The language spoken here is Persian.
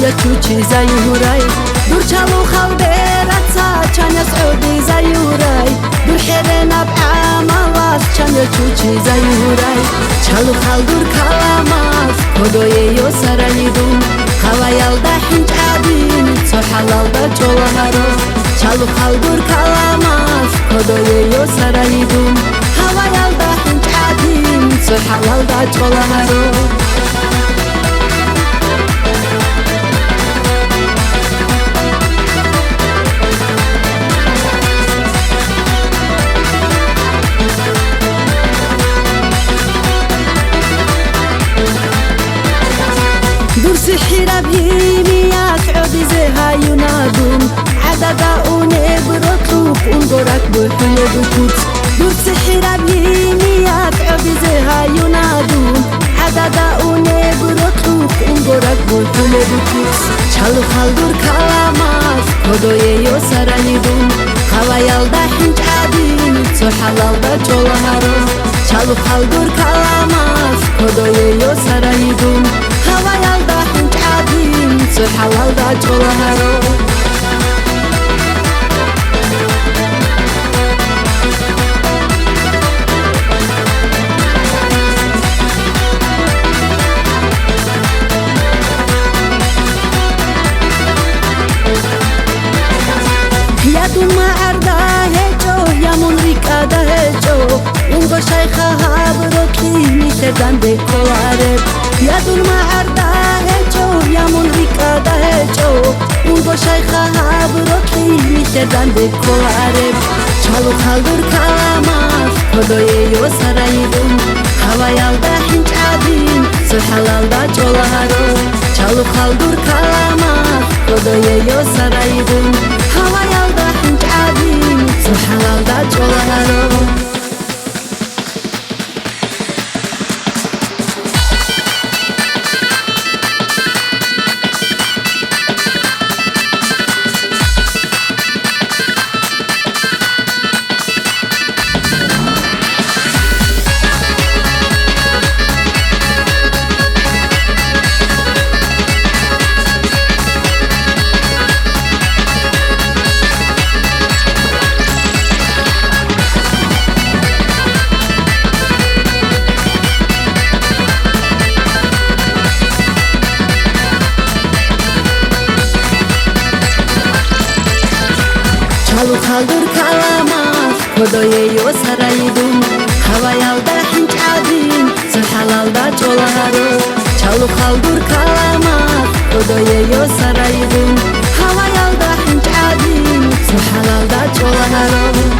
چانیا چوچی زیورای دور چلو خالدرت سا چانیا سعودی زیورای دور حرن بعماس چانیا چوچی زیورای چلو خال دور کلاماس کدوی یو سرایدون هوایال ده هنج عادین سو حلال ده چولهارو چلو خال دور کلاماس کدوی یو سرایدون هوایال ده هنج عادین سو حلال ده چولهارو دور سحر بهيميات عودي زيها ينادون عددا ونبرطوك ونقرك بحلو بكوت دور سحر بهيميات عودي زيها ينادون عددا ونبرطوك ونقرك بحلو بكوت چلو خال دور كلامات كدوي يو سرانيدون هوايال دا حنج عادين سو حلال دا چولهارو چلو خال دور كلامات كدوي يو سرانيدون هوايال دا حنج عادين سو حلال دا چولهارو يدون ما عرضه هجو يمون ريكاده هجو اونگو شيخها بروكي ميشدن بكوارب يدون ما عرضه هجو يمون ريكاده هجو اونگو شيخها بروكي ميشدن بكوارب چلو خالدور كلامات كدوي يو سرايدون هوايال ده هنج عادين سو حلال ده چولهارو چلو خالدور كلامات كدوي يو سرايدون هوايال ده هنج عادين سو حلال ده چولهارو چلو خالدور كلامات كدوي يو سرايدون هوايال ده هنج عادين سو حلال ده چولهارو چلو خالدور كلامات كدوي يو سرايدون هوايال ده هنج عادين سو حلال ده چولهارو